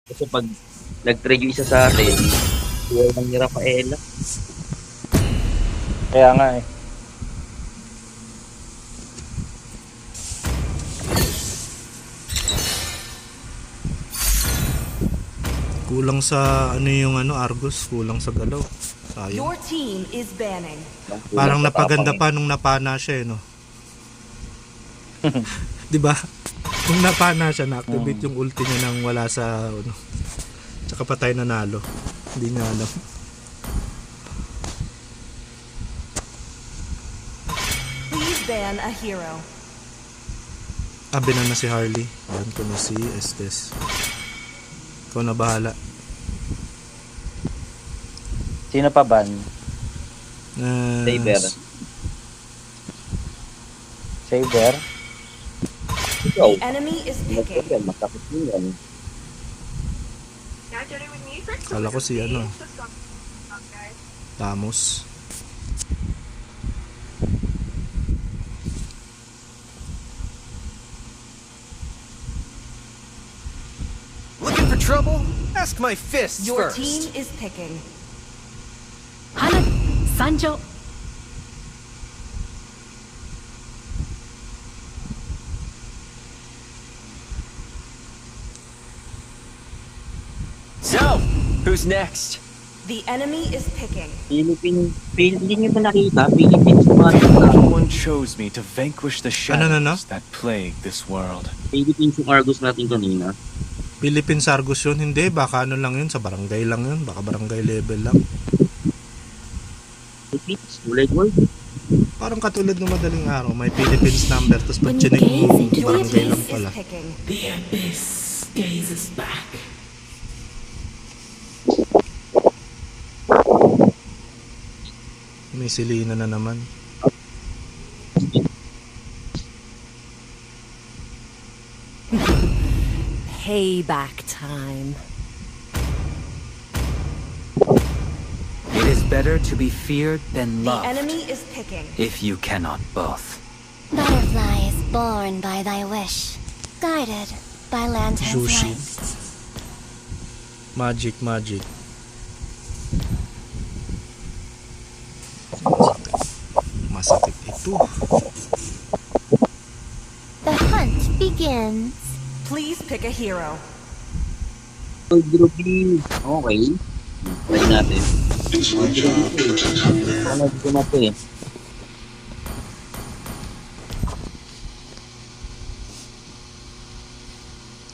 Kasi pag nag-trade yung isa sa atin, buhay lang ni Rafaela. Kaya nga eh. Kulang sa ano yung Argos, kulang sa galaw. Sayang. Your team is banning. Parang napaganda pa nung napana siya no. 'Di ba? Nung napana siya, na-activate yung ulti niya nang wala sa Tsaka patay nanalo. Hindi niya alam. Please ban a hero. Binan na si Harley. Ban ko na si Estes. Ikaw na bahala. Sino pa ban? Saber. Saber? Ikaw, The enemy is picking. masakit din yan. Kala ko si Tamos. Looking for trouble? Ask my fists Your first. team is picking. Hana, Sanjo. So, who's next? The enemy is picking. Hindi nyo ba nakita? Philippines mga No one chose me to vanquish the shadows that plague this world. Philippines yung Argos natin kanina. Philippines Argos yun? Hindi, baka lang yun, sa barangay lang yun, baka barangay level lang. Philippines, World War. Parang katulad ng madaling araw, may Philippines number, tapos pag chinig mo, Your barangay team lang is pala. picking. The abyss gazes back. May Selena na naman. Payback time. It is better to be feared than The loved, enemy is picking. if you cannot both. Butterflies born by thy wish, guided by lantern's Sushi. light. Magic. Masakit ito. The hunt begins. Please pick a hero. World Ruby. Okay. Try natin. Ano dito natin eh.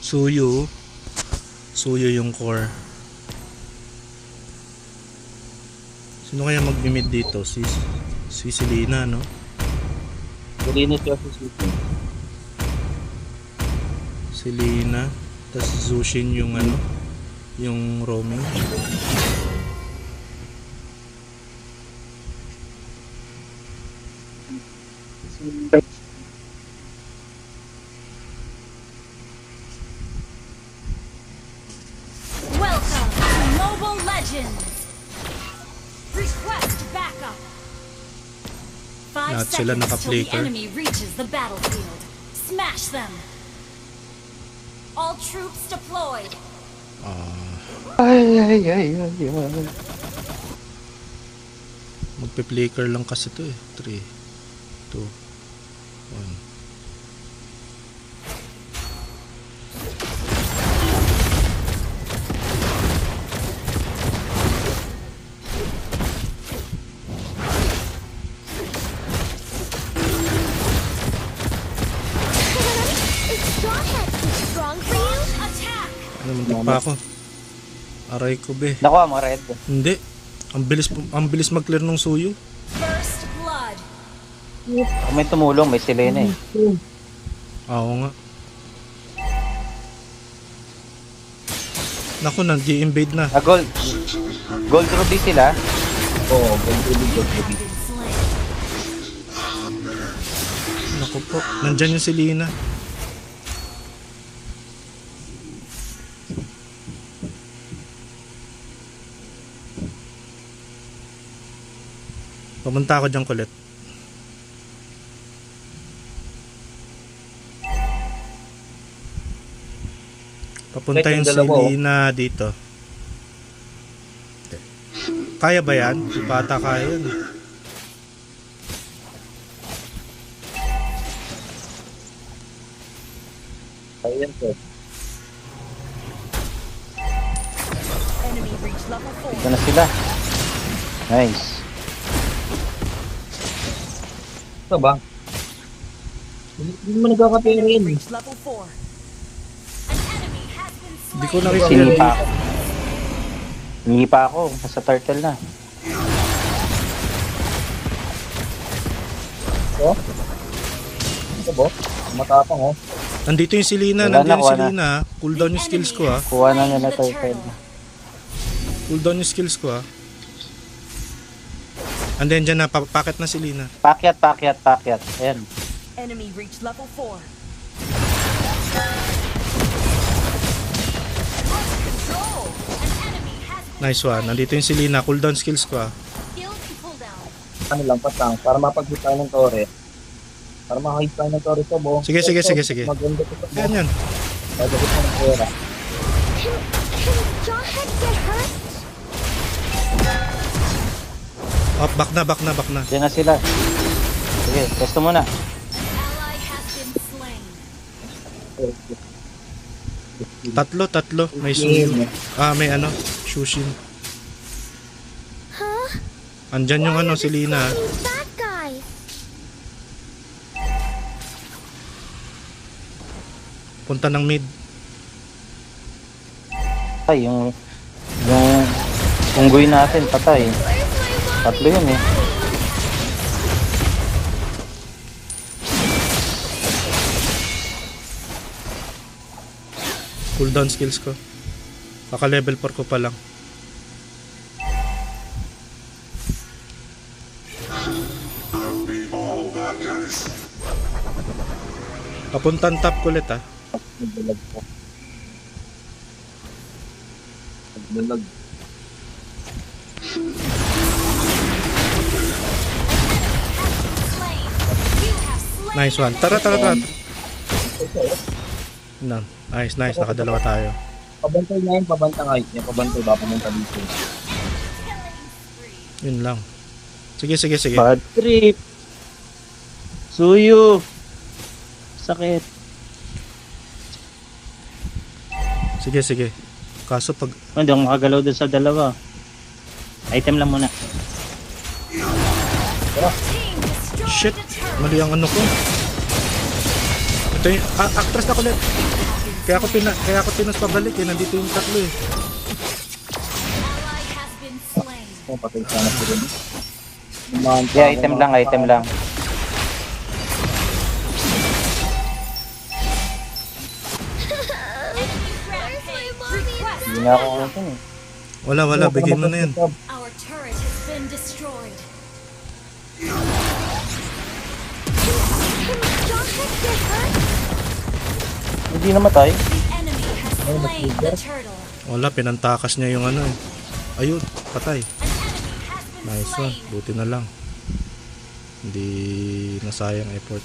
Suyo yung core. Sino kaya mag-mid dito? Si Selena, no? Serena siya sa Sushi. Selena, tas Zushin yung yung roaming. Welcome to Mobile Legends. Request backup. 5 Lahat sila seconds till the naka-flicker. enemy reaches the battlefield. Smash them. All troops deployed. Ay. Magpe-flicker lang kasi to eh. 3, 2, 1. Is Strawhead too strong for you? Attack. Muntik pa ako. Aray ko be. Nakuha mo, Red. Hindi. Ang bilis mag-clear ng suyo. First blood. Kung may tumulong, may Selena eh. Oo nga. Naku, nag-i-invade na. Gold. Gold Ruby sila. Oo, World Ruby, World Ruby. Been slain. Naku po, nandyan yung Selena. Pumunta ako dyan kulit. Papunta Papunta yung si dalawa, oh. Lina dito. Kaya ba yan? Di pa ata kaya yun. Ayan po. Enemy reached level 4. Ito na sila. Nice. Ito ba? Hindi mo nagkakapera yun. Reached level 4. An enemy has been Hindi ko slain. nakikita. Sinipa ako. Sinipa ako. Nasa turtle na. Ito ba? Matapang oh. Nandito yung si Lina. Wala Nandiyan na, si wala na. Lina. Cool down yung skills ko ah. Kuha na nila turtle. Cool down yung skills ko ah. And then dyan na, packet na si Lina. Pakyat. Ayan. Enemy reached level 4. Control. An enemy has been Nice one. Nandito yung si Lina. Cool down skills ko ah. killed and pulled down. Ano lang, patang. Para mapag-hit tayo ng tore. Para makahit tayo ng tore sa bo. Sige. Maganda ko sa bo. Ganyan. Pagkakit ng pera. Can Jawhead get hurt? Oh, back na. Diyan na sila. Sige, testo muna. Ally has been slain. Tatlo. May sushi. May ano, Shushin. Huh? Andyan yung ano, si Lina. These bad guys. Punta ng mid. Ay, yung unggoy natin, patay. Where's my mommy? Tatlo yun eh. Cooldown skills ko. Kaka level 4 ko pa lang. Papuntan top ko ulit ah. Nagdalag po. Nagdalag. Slain. You have slain. Nice one. Tara. Nice. Nakadalawa tayo. Pabantay na yun, pabantang height niya. Pabantay ba? Pumunta dito. Yun lang. Sige. Bad trip. Suyo. Sakit. Sige. Kaso pag Hindi ako makagalaw dun sa dalawa. Item lang muna. Team destroyed shit, the turret. mali ang ano ko. Ito yung actress na kulit. Kaya ako pinas pabalik eh. Nandito yung tatlo eh. Ally has been slain. Oh, patay sana po rin. Yeah, item lang. Enemy rampage. Request. Hindi na ako ulit eh. Wala, bigay mo na yan. Our turret has been destroyed. Can Jawhead get hurt? Hindi namatay. The enemy has slain the turtle. Wala, pinantakas niya yung ano eh. Ayun, patay. An enemy has been Nice one, slain. buti na lang. Hindi nasayang effort.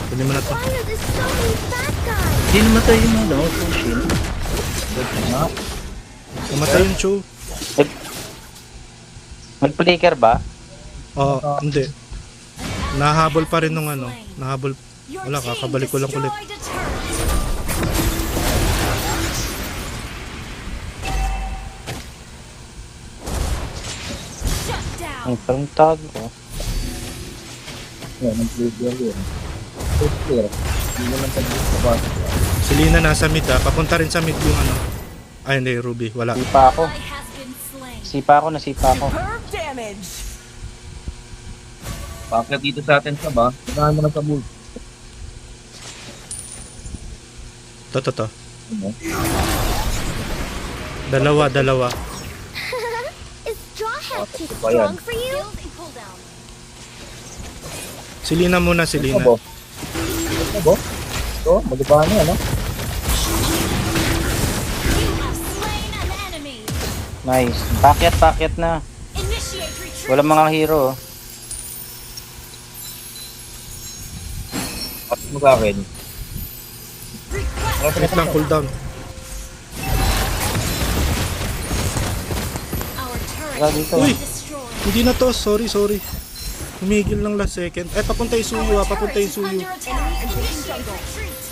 Kunin mo na to. Why are there so many bad guys? Hindi namatay yung ano, Sushin. Pumatay yung Cho. Nag-flicker ba? Oh, hindi. Nahabol pa rin nung ano. Nahabol. Your Wala, team kakabalik ko lang ulit. destroyed a turret. Shut down. Ang parang tag ko. Yan, ang player yun. First player. Hindi naman pag-hit sa bata. Si Lina nasa mid ah. Papunta rin sa mid yung ano. Ay hindi, Ruby. Wala. Sipa ako. Ally has been slain. Nasipa ako. Superb damage. Pakit dito sa atin sa ba? Sinahan mo na sa bull. To. Ano? Dalawa. Is Jawhead too Ito pa yan. strong for you? Build and pull down. Si Lina muna, si Ito Lina. ba? Ito ba? Ito, magibahan niya, no? You have slain an enemy. Nice. Pakyat na. Initiate retreat. Walang mga hero. Oh. At mo sa akin. Request Wait lang, cooldown. Our turret Wala has dito. Uy! been destroyed. Hindi na to, sorry. Humigil lang last second. Eh, papunta yung suyo ah, papunta yung suyo. Under attack. Initiate retreat.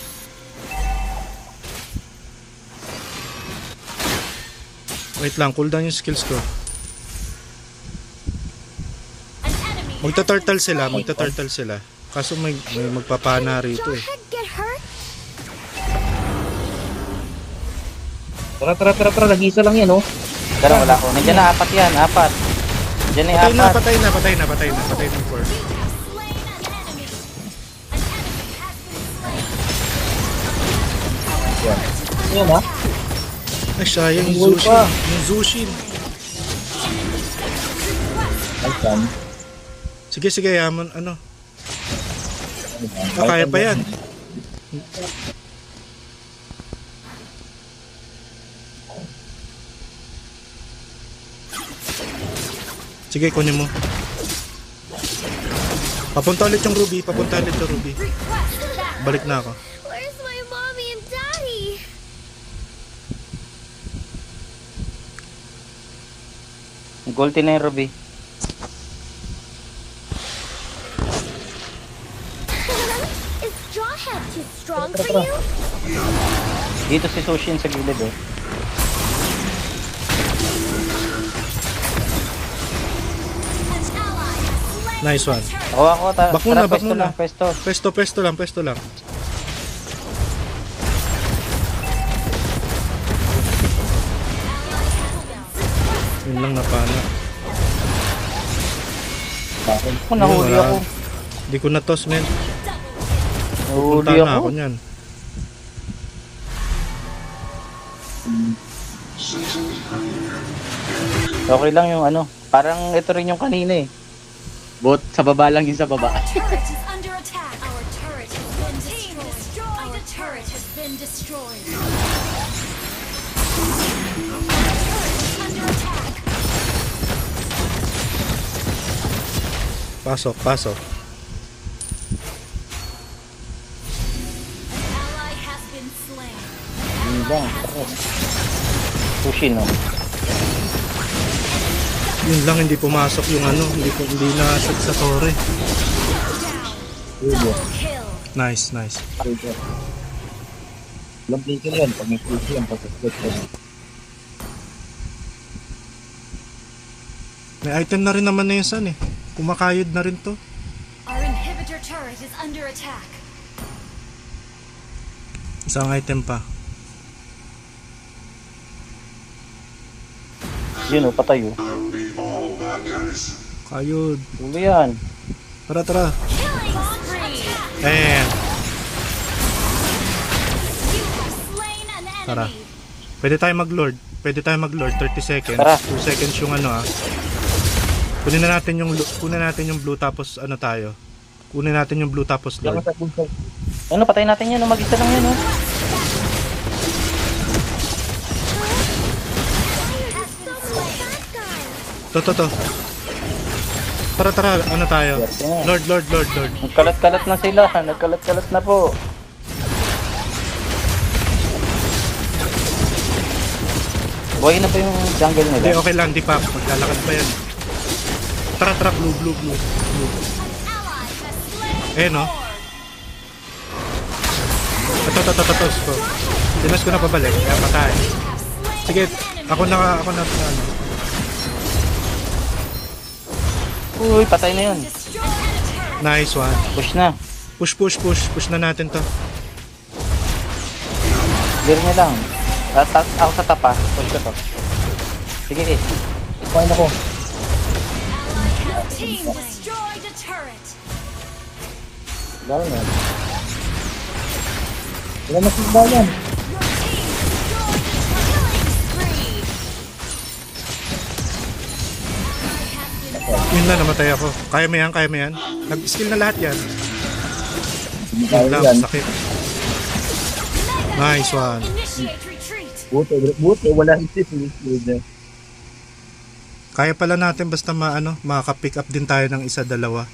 Wait lang, cooldown yung skills ko. An enemy has Magta-turtle been sila, slain. magta-turtle sila. Kaso may magpapana rito eh. Jawhead get hurt? Tara. Nag-isa lang yan, oh. Pero wala ko. Nandiyan na apat yan. Apat. Nandiyan na yung apat. Patay na yung 4. You have slain an enemy. An enemy has been slain. Yan, ha? Ay, sayang yung Buhay Zushin. pa. Yung Zushin. Ay, saan? Sige, yaman, ano. Kaya pa yan. Sige, kunin mo. Papunta ulit yung Ruby. Balik na ako. Where's my mommy and daddy? Goldie na yung Ruby. Is Jawhead too strong for you? Dito si Sushin sa gilid oh. An ally has slain. Nice one. Ako. Back muna, back Pwesto muna. lang, pwesto. Pesto lang. Yun lang napana. Ako, nahuli ako. Di ko na-toss, men. Nahuli Punta na ako. ako niyan. Okay lang yung ano. Parang ito rin yung kanina eh. Bot, sa baba lang yun sa baba. Our turret is under attack. Our turret has been destroyed. Our turret has been destroyed. Our turret is under attack. Pasok. An ally has been slain. Yun lang. Sushin oh. Yun lang, hindi pumasok yung ano. Hindi na-shoot sa torre. Double kill. Nice. Ilang play yan. Pag may play yan, pag-split yan. May item na rin naman na yun san eh. Kumakayod na rin to. Our inhibitor turret is under attack. Isang item pa. Yun oh, patay oh. Kayod. Tulo yan. Tara. Killing spree. Ayan. You have slain an Tara. enemy. Pwede tayo mag-lord. 30 seconds. Tara. 2 seconds yung ano ah. Kunin natin yung blue tapos ano tayo. Kunin natin yung blue tapos lord. Ano, patay natin yan oh. Mag-isa lang yan oh. To. Tara, ano tayo? Lord. Nagkalat-kalat na sila. Nagkalat-kalat na po. Buhay na pa yung jungle nila. Hindi, okay lang, di pa. Maglalakad pa yan. Tara, blue. Ally has slain. Eh, no? Ito. Dinas ko na pabalik. Kaya patay. You have slain Sige, an enemy. ako na ano. Uy, patay na yun. Destroy an turret. Nice one. Push na. Push na natin to. Clear niya lang. Ako sa tapa. Push ko to. Sige. Fine ako. Your team destroyed a turret. Dahil na. Wala na sigla yan. Your team destroyed a killing spree. Yun na, namatay ako. Kaya mo yan. Nag-skill na lahat yan. Yun Dahil lang, yan. sakit. Nice one. Initiate retreat. Buti, wala isip. Kaya pala natin basta makaka-pick up din tayo ng isa, dalawa.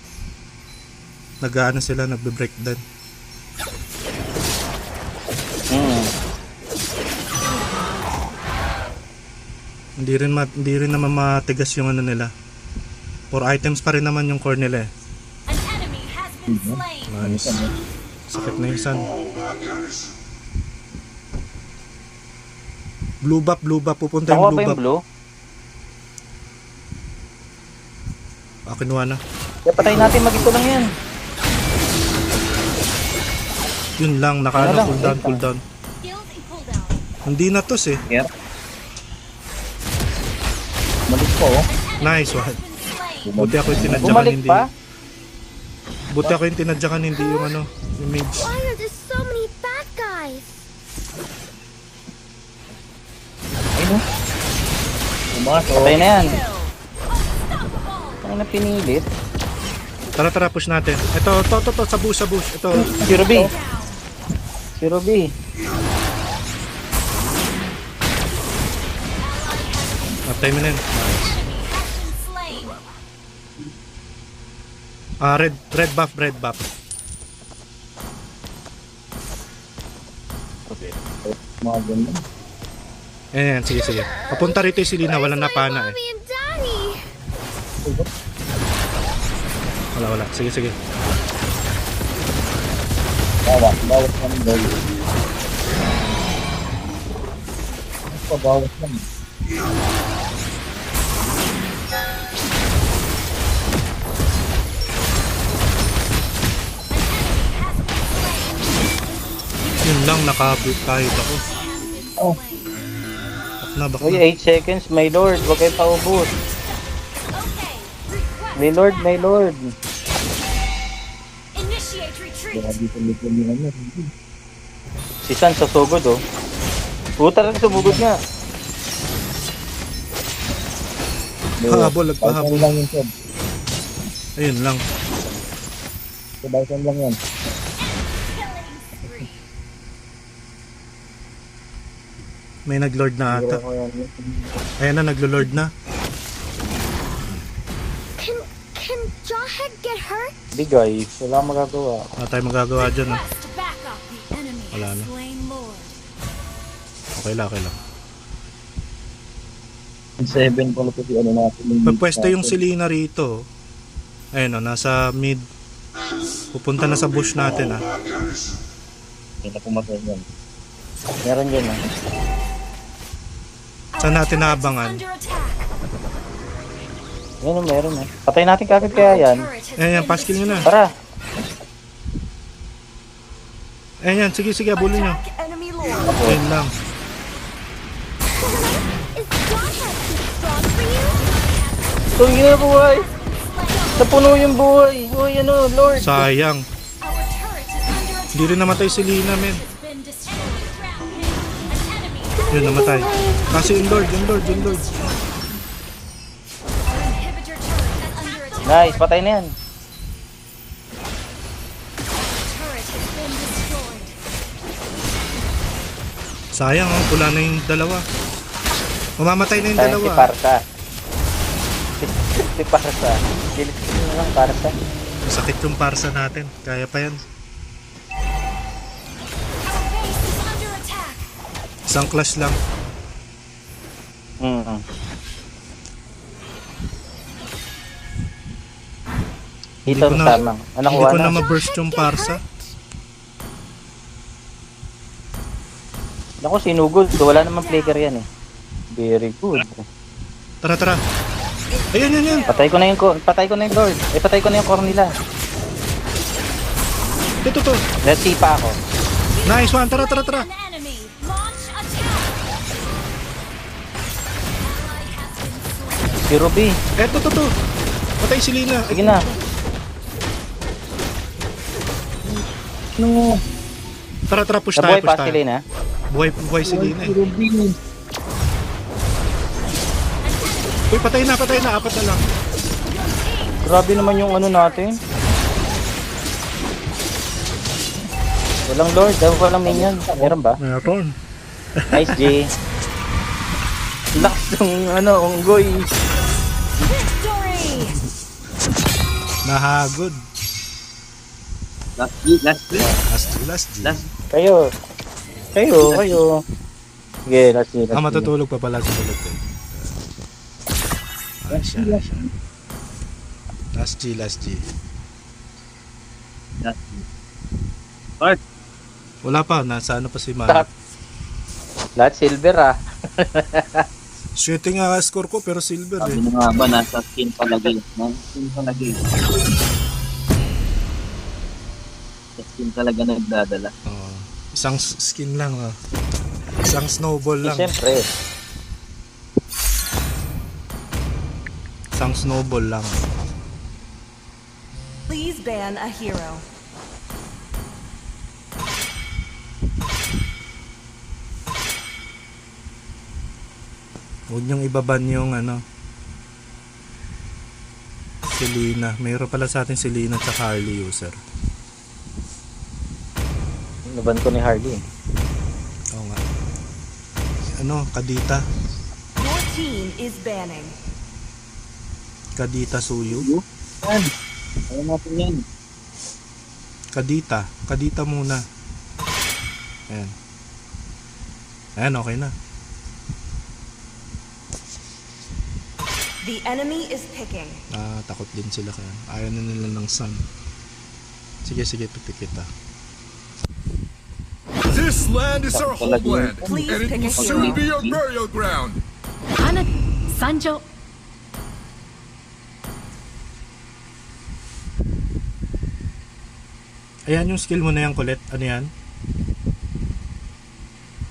Nag-ano sila, nagbe-breakdown. Hindi rin naman matigas yung ano nila. 4 items pa rin naman yung core nila eh. An enemy has been slain. Nice. Sakit na yung sun. Blue buff. Pupunta Nakuha yung pa blue yung buff. blue. Kinuha na. Kaya patayin natin, mag-ito lang yan. Yun lang, Ano naka lang, cooldown. Skills in cooldown. Hindi na tos eh. Malis po, oh. Nice one. Been slain. Buti ako yung tinadyakan, Bumalik hindi. pa? Buti ako yung tinadyakan, hindi yung ano, yung mage. Why are there so many bad guys? Pumasok. Patay na yan. Kill. Unstoppable. Ang na pinilit. Tara, push natin. Ito, sa bush. Ito, Si Ruby. Down. Si Ruby. matay mo na yun. Nice. Enemy has been slain. Red buff. Mga ganyan. Ayan, sige. Papunta rito yung Selena, wala na pana eh. Mommy and Daddy. Wala. Sige. Bawas naman daw. Bawas naman. Yun lang, nakabit kahit ako. Oh. Bak Uy, na. 8 seconds, my lord. Huwag kayo paubos. Okay. Request. My lord. Initiate retreat. Kaya dito nyo ano. Si San sasugod oh. Puta rin sumugod nga. Nagpahabol. Lang yun, Seb. Ayun lang. Bison lang yan. Killing spree. May nag-lord na ata. Ayan na, naglo-lord na. Can Jawhead get hurt? Bigay, wala akong magagawa. Wala tayong magagawa dyan ah. Request backup. The enemy Wala has na. slain Lord. Okay lang. 7 pala po ano natin. Pagpwesto yung Selena rito. Ayun o, nasa mid. Pupunta na sa bush natin ah. Hindi na pumatay yan. Meron dyan ah. Saan natin naabangan? Under attack. Yan oh, meron eh. Patay natin kagad kaya yan. Turret has Ayan, been paskill nyo na. Tara. Ayan, sige, abulin nyo. Attack enemy lord. Ayun lang. Is Jawhead too strong for you? Tuloy na buhay. Napuno yung buhay. Uy, ano, lord. Sayang. Our turret is under attack. Hindi rin namatay si Selena, men. Has been destroyed. Ground hit. An enemy. Yun, namatay. Kasi yung lord. Our inhibitor turret is under attack. Nice, patay na yan. Turret has been destroyed. Sayang oh, pula na yung dalawa. Mamamatay na yung Sayang dalawa. si Parsa. Si Parsa. Kilit na lang Parsa. Masakit yung parsa natin. Kaya pa yan. Our base is under attack. Isang clash lang. Dito ko na- tamang. Ano Hindi kuha ko na na? ma-burst yung parsa. Naku, sinugod. Wala namang flicker yan eh. Very good. Tara. Ayun. Patay ko na yung lord. Patay ko na yung core nila. Ito. Let's see pa ako. Nice one. Tara. An enemy. Launch attack. Ally has been slain. Si Ruby. Eto. Patay si Selena. Sige na. No. Tara, push Nabuhay tayo. pa sila na. Buhay si Selena eh. Uy, patay na. Apat na lang. Grabe naman yung ano natin. Walang lord. Walang minion. Meron ba? Meron. Nice, J. Lakas ng unggoy. Victory! Nahagod. Last G. Last. Kayo. Sige, let's see. Matutulog pa pala sa bullet eh. Asya. Last G. Bart, Wala pa, nasa ano pa si Manny. Lahat silver ah. 7 nga score ko pero silver sabi eh. mo nga ba, nasa skin palagi. Nasa skin palagi. Sa skin talaga nagdadala. Oo. Isang skin lang ah. Isang snowball lang. Siyempre. Isang snowball lang. Please ban a hero. Huwag niyong ibaban yung ano. Selena. Mayroon pala sa atin Selena at Harley user. Naban ko ni Harley. Oo nga. Ano, Kadita. Your team is banning. Kadita Suyu. Yan. Ayaw natin yan. Kadita. Kadita muna. Ayan. Ayan, okay na. The enemy is picking. Takot din sila kaya. Ayaw na nila ng sun. Sige, pipikit ah. This land is our homeland, Please and it pick will a soon hero. be our burial ground. Ana, Sanjo. Ayan yung skill mo na yan, Colette. Ano yan?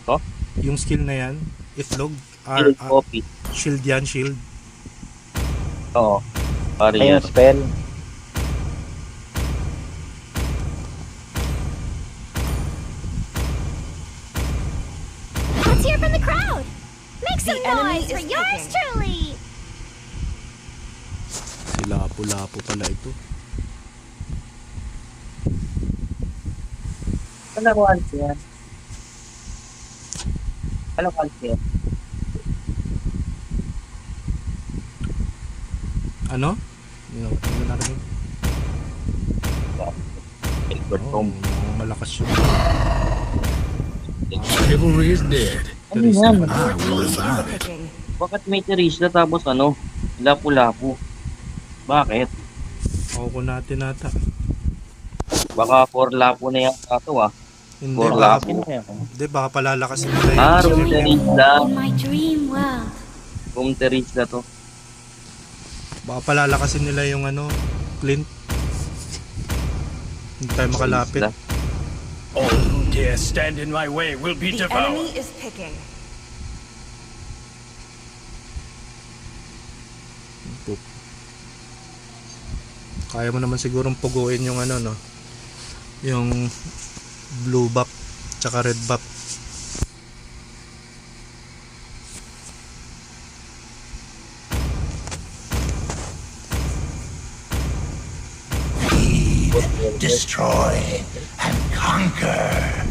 Oh? Yung skill na yan, itlog. Shield copy. Shield yan, shield. Oo. Pare Ayun yan. spell. Let's hear from the crowd. Make some The enemy noise for is yours picking. truly. Si Lapu-Lapu pala ito. Ano ko yan? Ano ko yan? Ano? Ano narinig? Edward Oh, Tom. malakas yun. Chivalry is dead. Ano yan? I will Is revive it. picking. Bakit may Teresa tapos ano? Lapu-lapu. Bakit? Ako natin nata. Baka 4 lapu na yung ato ah. Hindi, Puro baka, lapu. hindi, baka palalakasin nila yun. Ah, room Teresa. In my dream world. Room Teresa to. Baka palalakasin nila yung ano, Clint. Hindi tayo makalapit. Teresa. All who dare stand in my way will be The devoured. enemy is picking. Kaya mo naman sigurong puguin yung ano, no? Yung blue buff tsaka red buff. Destroy and conquer.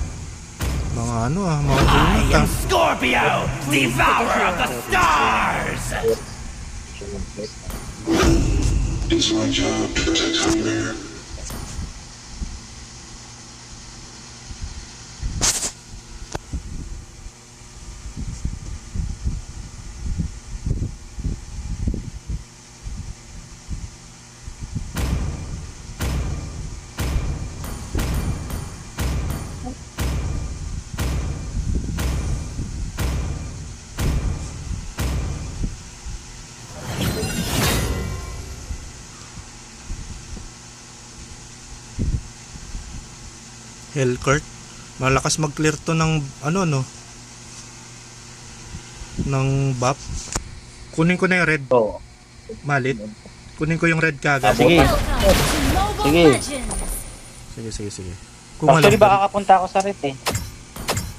Mga ano ah, mga bulot ah. Scorpio, devourer of the stars. It's my job to protect Hunger. Hellcourt. Malakas mag-clear to ng ano no? Ng buff. Kunin ko na yung red. Oo. Malit. Kunin ko yung red kagad. Sige. Welcome to Mobile Sige. Legends. Sige. Kung Actually, alam baka kapunta ako sa red eh.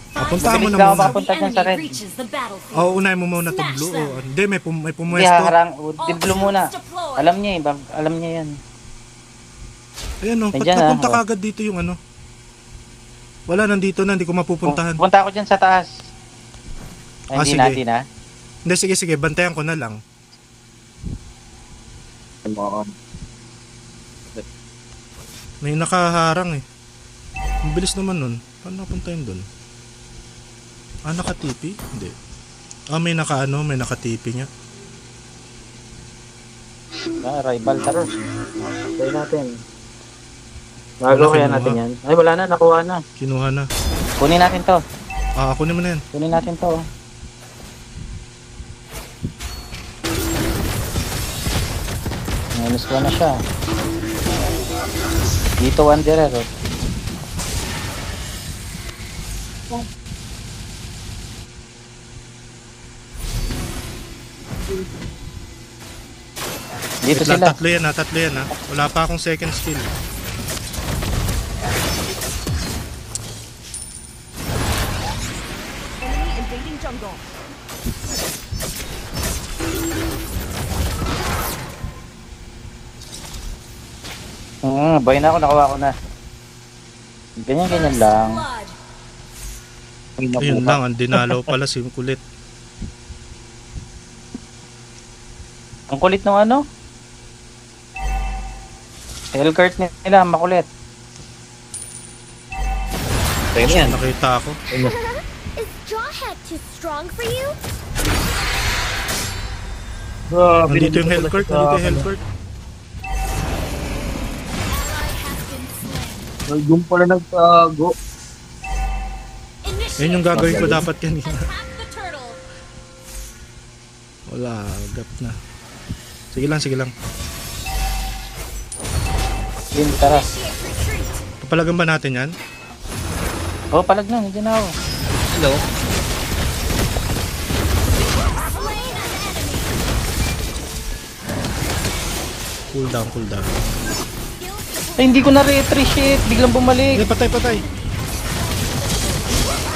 Papuntahan mo Mabilis na lang ako muna. makapunta dyan sa red. reaches the battlefield. Oo, unahin mo muna to Smash blue. them. Oh. Hindi, may Hindi, pumuwesto. haharang. All Diblo muna. troops deployed. Alam niya eh. Alam niya yan. Ayan o, Nandiyan, papunta ah. kagad dito yung ano. Wala, nandito na, hindi ko mapupuntahan. Pupunta ako dyan sa taas. Ay, Ah, hindi sige. na, hindi na. Hindi, sige, bantayan ko na lang. May nakaharang eh. Ang bilis naman nun. Paano napuntahin dun? Ah, naka-TP? Hindi. Ah, may naka-TP niya. Rival, taro. Try natin. Magawa kaya natin yan. Ay, wala na, nakuha na. Kinuha na. Kunin natin to. Kunin mo na yan. Kunin natin to. Minus 1 na siya. Dito Wanderer. Dito Wait lang, sila. tatlo yan ha. Wala pa akong second skill. Enemy invading jungle. Buhay na ako, nakuha ko na. Ganyan lang. Blood. Ayun lang, ang dinalaw pala si kulit. Ang kulit ng ano? Hellcurt nila, makulit. Tayo na yan. Nakita ako. Is Jawhead too strong for you? Nandito yung Hellcurt, nandito yung Hellcurt. Yung pala nagtago. Yan yung gagawin ko dapat kanina. Attack the turtle. Wala, gap na. Sige lang. Yun, tara. Initiate retreat. Papalagan ba natin yan? Palag na, nandiyan na ako. Hello. Slain an enemy. Cool down. Ay, hindi ko na retry, shit. Biglang bumalik. Patay.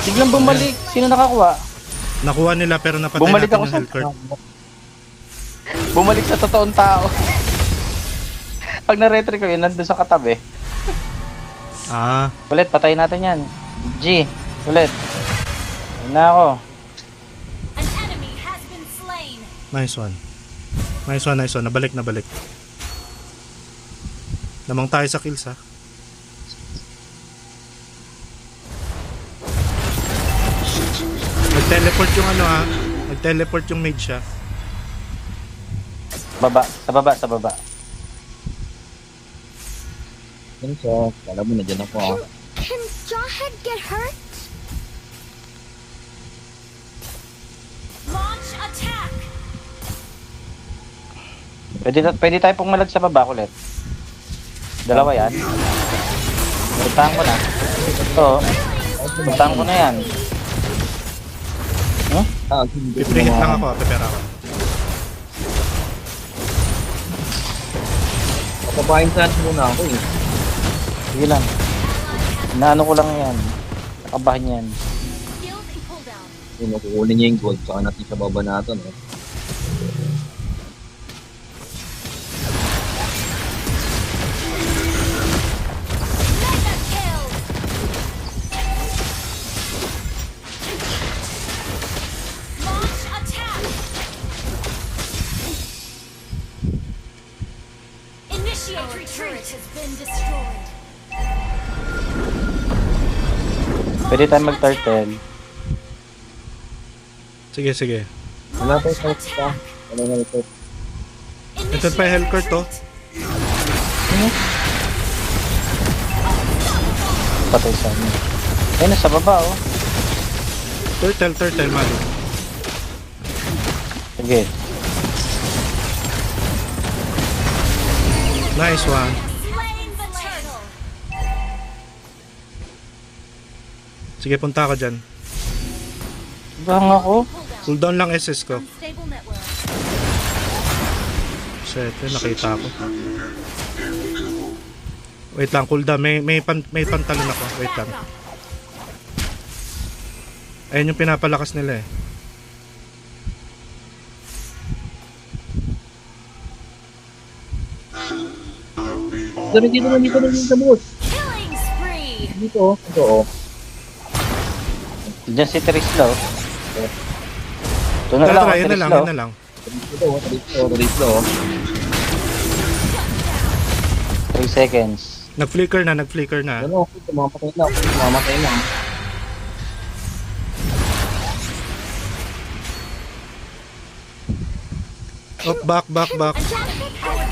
Biglang bumalik. Sino nakakuha? Nakuha nila pero napatay Bumalik natin ako yung sa... Hellcurt. Bumalik sa totoong tao. Pag na-retry ko yun, nandun sa katabi. Ulit, patayin natin yan. G, ulit. Ayun na ako. An enemy has been slain. Nice one. Nabalik. Lamang tayo sa kills ha. Nag-teleport yung ano ha. Nag-teleport yung mage siya. Sa baba. Yan siya. Kala mo na dyan ako ha. Can Jawhead get hurt? Launch attack. Pwede tayo pumalag sa baba ulit. Dalawa yan. Puntahan ko na. Ito. Puntahan ko na yan. Pipringit lang ako, prepare ako. Papabahin saan muna ako eh. Sige lang. Naano ko lang yan. Nakabahan yan. Skills and cooldown. Kung kukunin niya yung gold, saka natin sa baba natin eh. Mega kill. Launch attack. Initiate retreat has been destroyed. Pwede tayo mag-turtle. Sige. Wala tayo sa pa. Wala na ito. Ito pa yung Hellcurt to. Patay sa amin. Ay, nasa baba oh. Turtle, Mali. Sige. Nice one. Slain the turtle. Sige, punta ako dyan. Bang ako? Cooldown lang SS ko. Unstable network. Shit, nakita ako. Wait lang, cooldown. May pantalon ako. Wait lang. Ayun yung pinapalakas nila eh. Dito na yung boss. Killing spree. Dito oh. Diyan si Trislo. Ito na lang, Tara, yun na lang. Dito oh. 3 seconds. Nag-flicker na. Ano, tumamatay na. Oh, back. Can Jawhead get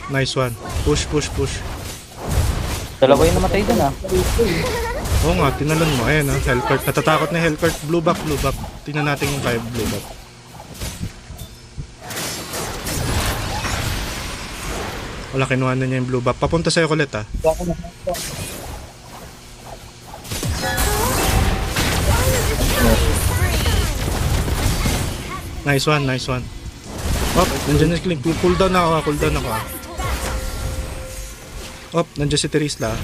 Nice one. Push, push, push. Dalawa yung namatay dun ah. Oo nga, tinalon mo. Ayan ah, Hellcurt. Natatakot na Hellcurt. Blue buff, blue buff. Tingnan natin kung kaya blue buff. Wala, kinuha na niya yung blue buff. Papunta sa'yo kulit ah. Nice one, nice one. Oh, nandiyan na si Clint. Cooldown na ako ah, cooldown ako ah. Oh, nandiyan si Terisla.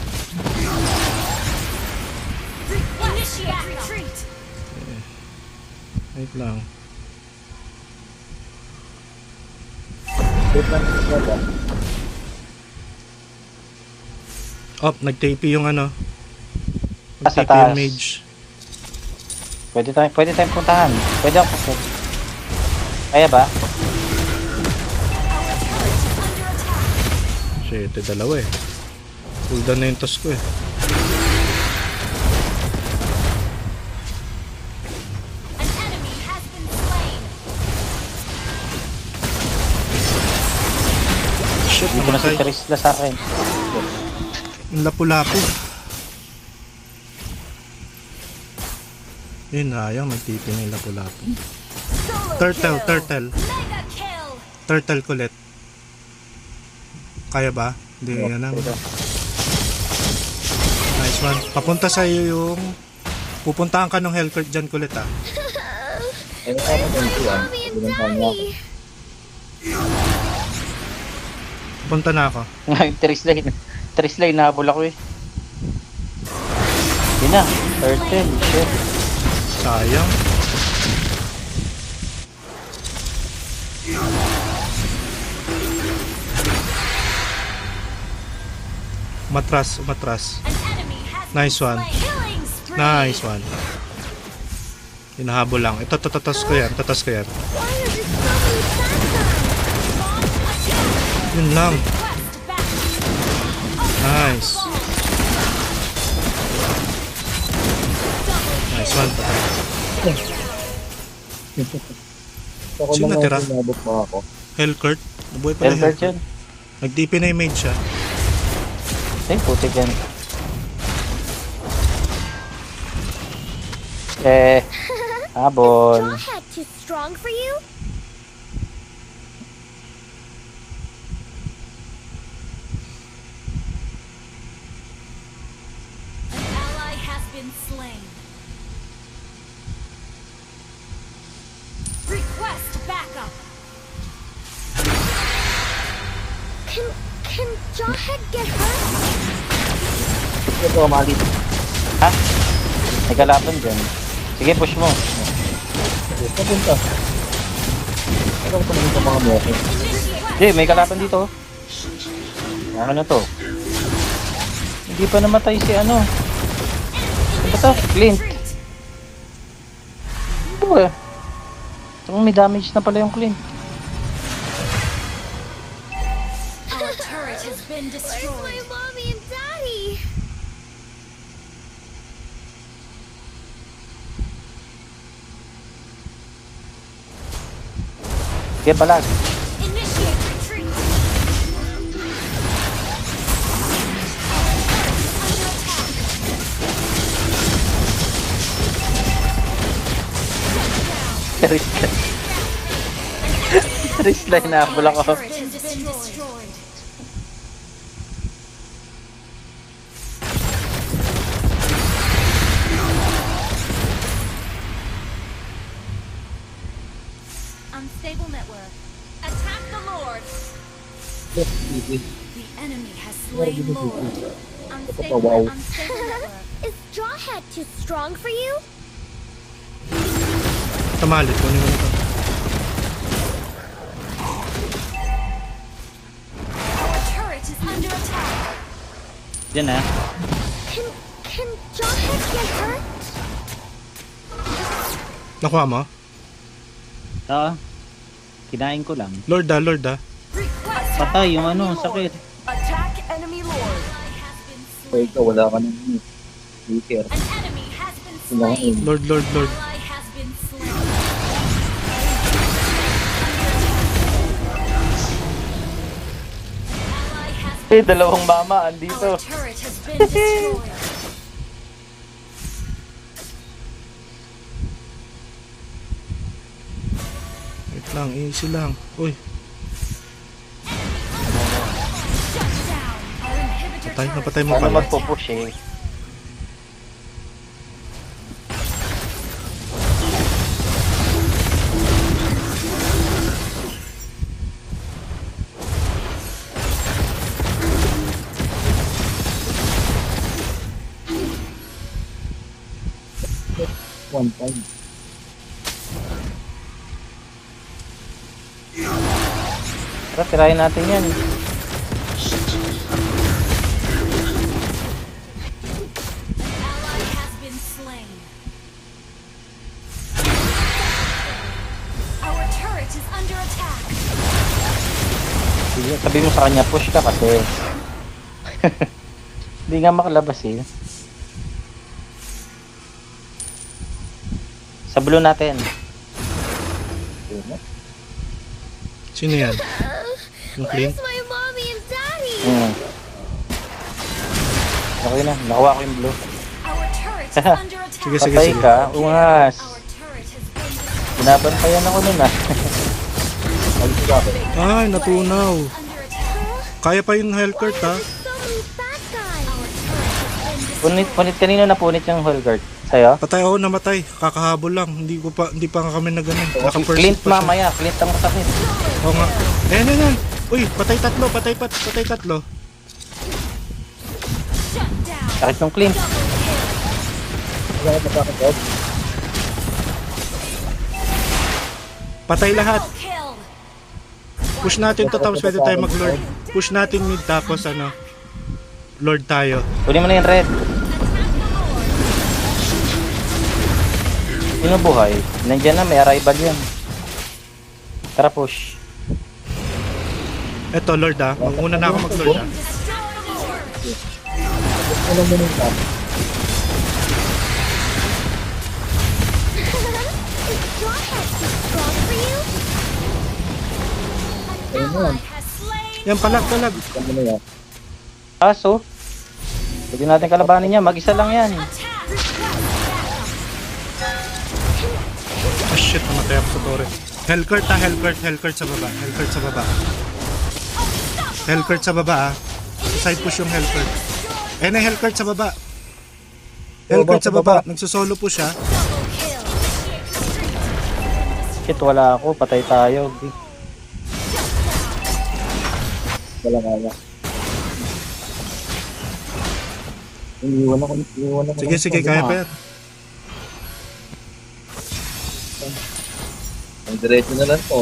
Initiate retreat. Wait lang. Oh, nag-TP yung ano. Sa Nag-TP taas. yung mage. Pwede tayong puntahan. Pwede ako puntahan. Kaya ba? Shit, dalawa eh. Cooldown na yung toss ko eh. An enemy has been slain. Shit, Hindi ko na si namatay. Terisla sa akin. Yung lapu-lapu. Yun, ayang nag-TP na yung lapu-lapu. Turtle, turtle. Mega kill. Turtle kulit. Kaya ba? Hindi yan na. Nice one. Papunta sa iyo yung... Pupuntahan ka ng Hellcurt dyan kulit ah. Mommy and Daddy. Punta na ako. Terisla, inahabol ako eh. Hindi na. Turtle. Shit. Sayang. Matras, matras. An enemy has Nice been one. slain. Killing spree. Nice one. Hinahabol lang. Ito, tatas ko yan. Tatas ko yan. Why are there so many Santa? Yun lang. Quest back. Nice. Nice one. Patay. Sino natira? Hellcurt. Nabuhay pala Hellcurt Hellcurt. yun. Nag-TP na yung mage siya. Ay, putik yan. Habol. Jawhead too strong for you? An ally has been slain. Request backup. Can Jawhead get hurt? Ha? May kalaban dyan. Sige, push mo. Hindi, may kalaban dito. Ano na to? Hindi pa namatay si ano. Ano ba to? Clint. Ano ba? Ito may damage na pala yung Clint. Our turret has been Where's destroyed. my mommy and daddy? Sige, balag. Initiate retreat. Under attack. Terisla. Terisla, inahabol ako. Turret has been destroyed. Unstable network. Attack the Lord. The enemy has slain Lord. Unstable network. Is Jawhead too strong for you? Tamalit. Kunin mo na ito. Our turret is under attack. Yan ah. Can Jawhead get hurt? Nakuha mo? Oo. Kinain ko lang. Lord ah, Lord ah. Request Patay yung ano, sakit. Attack enemy lord. has been slain. Wala ka nang weaker. An enemy has been slain. Lord, Lord, Lord. Ally has been slain. Dalawang mama andito. Our turret has been destroyed. Wait lang, easy lang. Uy, Shut down. Our inhibitor patay, turret napatay mo Ano pala. magpo-push eh. One time. Tara, tirahin natin yan. ally has been slain. Our turret is under attack. Sige, sabi mo sa kanya, push ka kasi. Hindi nga makalabas eh. Sa blue natin. Sino yan? Yung Clint? My mommy and daddy? Okay na, nakuha ko yung blue. Our turret is under attack. Sige, sige, Patay sige. ka, ungas. Our turret has been destroyed. Binabantayan ako nun ah. Ay, natunaw. Under attack. Kaya pa yung Hellcurt ha. So many bad guys. Our turret has been destroyed. Punit kanino na punit yung Holgard? Sa'yo? Patay ako, namatay. Kakahabol lang. Hindi pa nga kami na ganun. Naka-first Clint hit pa siya. mamaya, Clint ang masakit. Oo nga. Ayan. Uy, patay tatlo. Patay tatlo. Shut down. Sakit yung Clint. Patay lahat. Kill. Push natin to tapos pwede tayo mag-lord. Push natin mid tapos Lord tayo. Kunin mo na yung red. Sino buhay? Nandiyan na, may arrival yan. Tara push. Eto, Lord ha. Muna na ako mag-lord ha. Is Drawhead too strong for you? An ally has slain. Yan, palag. Aso. Pwede natin kalabanin niya, mag-isa lang yan. Attack. Oh shit, namatay ako sa torre. Hellcurt ha, Hellcurt sa baba. Hellcurt sa baba ha. Side push yung Hellcurt. Na Hellcurt sa baba. Hellcurt sa baba. Nagsusolo po siya. Shit, wala ako, patay tayo. Wala kaya. Iniwan ako. Sige, kaya pa yan. Ang diretso na lang to.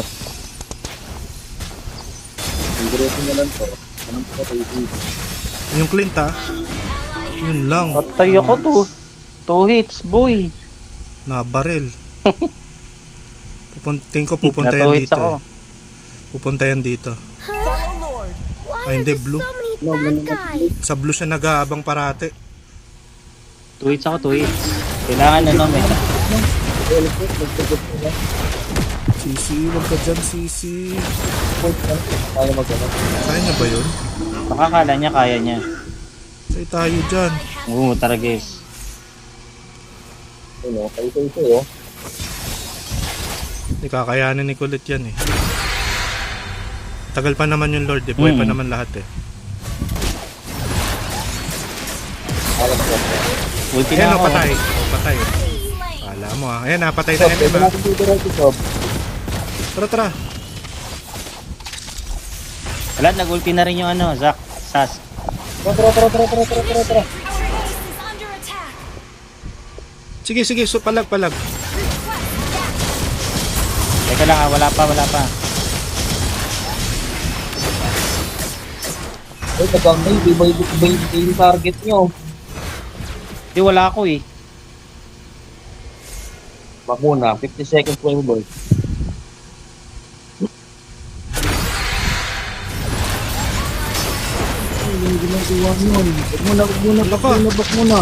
Anong patay dito? Yung Clint ha. Yun lang. Patay ako, 2 hits, boy. Nabaril. Pupunta yan Na 2 hits dito. ako. Pupunta yan dito. Follow Lord. Why Ay, are hindi, there blue. so many bad guys? Sa blue siya nag-aabang parate. 2 hits ako, 2 hits. Kailangan na namin. Sisi, wag ka dyan, Sisi. Kaya mag-ano. Kaya niya ba yun? Makakala niya, kaya niya. Say tayo dyan. Oo, tara guys. Ano, kayo. Hindi kakayanin ni Kulit yan eh. Tagal pa naman yung Lord eh. Buhay pa naman lahat eh. Ulti Ayan na o, ako. patay. Patay. Kala mo ah. Ayan ah, patay na yan diba? Tara. Wala, nag-ulti na rin yung Zac. Sas. Our base is under attack. Sige, so palag. Teka lang wala pa. Ay, nagkangay. Di ba yung target nyo? Di wala ako eh. Bak muna, 50 seconds po yung boy. Wag muna.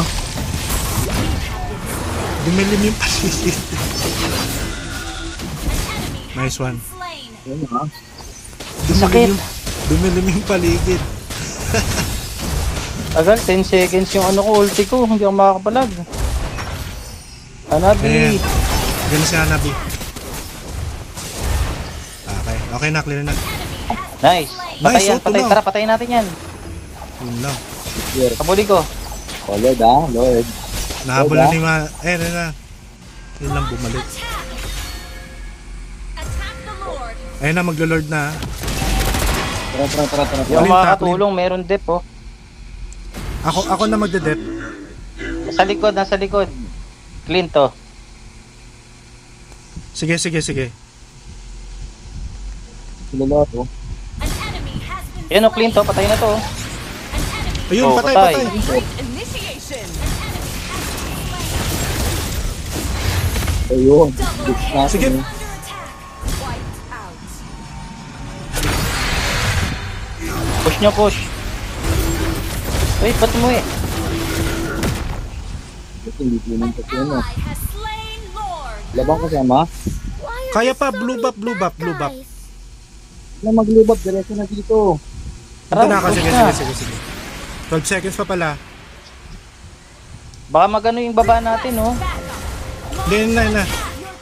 Dumilim yung paligid. Nice one. Slain. Yun ha. Sakit. Dumilim yung paligid. Tagal, 10 seconds yung ano ko, ulti ko. Hindi ako makakapalag. Hanabi. Ayan. Ganun si Hanabi. Okay. Okay na, clear na. Nice. Patay Nice, yan, oh, patay. tunaw. Tara, patayin natin yan. Yun lang. Kabuli ko. Lord ah, Lord. Nahabol na ni Ayan na. Yun lang bumalik. Attack the Lord. Ayun na, maglo-lord na. Tara. Yung Alin, makakatulong, meron dep oh. Ako na magde-dep. Nasa likod. Clean to. Sige. Lord oh. An enemy has been Yan o, clean to. Patay na to. oh. Ayun, Oh, patay. patay. Initiation. Ayun. Sige. under attack. Wiped out. Push nyo, push. Wait, ba't mo eh? Hindi po nang tatlo. Ally has slain Lord. Labang kasama. Why are Kaya you pa, so blue buff. guys? Na maglubab, diretso na dito. Ito na ako. push Sige. na. 12 seconds pa pala. Baka magano yung baba natin oh. Hindi na. Your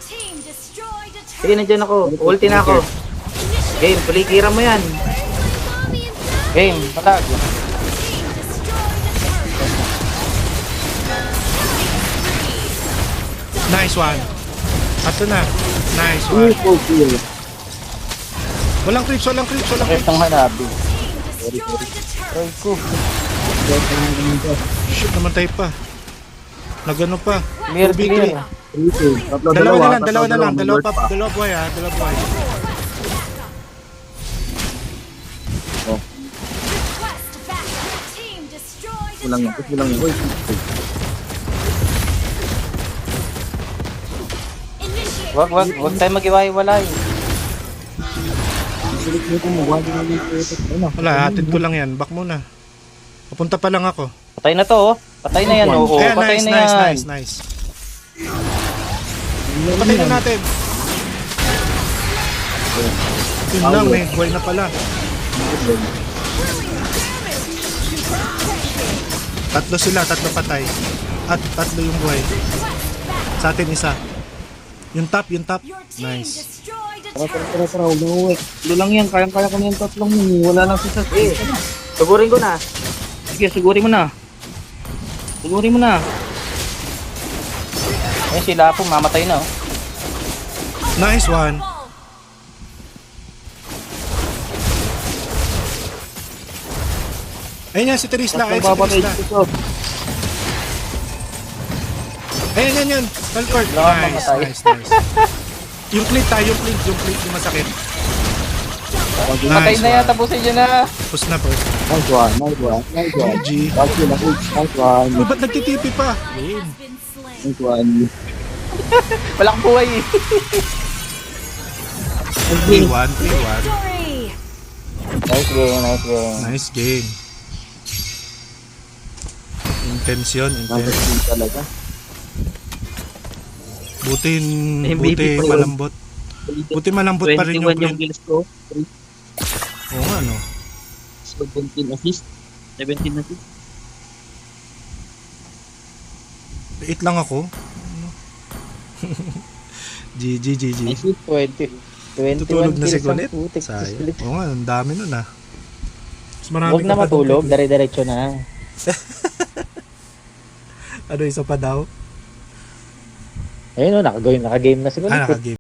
team destroyed a Sige, nandiyan ako. Ulti na ako. Game, pulikiran mo yan. Game, palag. Nice one. Ato na. Nice one. Full kill. Walang creeps. Sakit ng hanabi. Try ko. Shit, namatay pa. Nagano pa. Clear, 2v3. clear. Dalawa na lang. Dalawa buhay ha. Dalawa buhay. Request backup. Team destroyed a Kulang yan. turret. Kulang yan. Initiate Wag tayo mag-iwalay. Wala, hatid ko lang yan. Back muna. Papunta pa lang ako. Patay na to oh. Patay na yan oh. Ayan, Patay na yan. nice. Patay na natin. Yun lang, may buhay na pala. Tatlo patay. At tatlo yung buhay. Sa atin isa. Yung top. Your team Nice. destroyed a turret. Tara, umuwi. Tulo lang yan, kayang-kaya ko na yung tatlong yun. Wala lang si Sas. Sugurin ko na. Sige, sugurin mo na. Ayun sila po, mamatay na oh. Nice one. Ayun yan, si Terisla. Ayun, si Bababay Terisla. dito. Ayun, yan. Valcord. Wala kang Nice. mamatay. Yung plate yung masakit. Patay na yan, one. tapusin nyo na. Tapos na po. Nice one. GG. Nice one. Uy, ba't nagtitipi pa? Has been slain. Nice one. Walang buhay eh. 3-1. Victory. Nice game. Nice game. Intense yun. Nice talaga. Buti MVP pa yun. malambot pa rin yung 21 yung print. kills ko. Oo nga, no? 17 assist. 17 assist. 8 lang ako. GG. Assist. 21 Tutulog na si kills ang Kulit. putik. Sayang. Oo nga, ang dami nun ah. Mas marami Huwag na ka pa matulog, dun. dire-diretso na. Ano, isa pa daw? Ayun o, naka-game na si Kulit. Nakagame.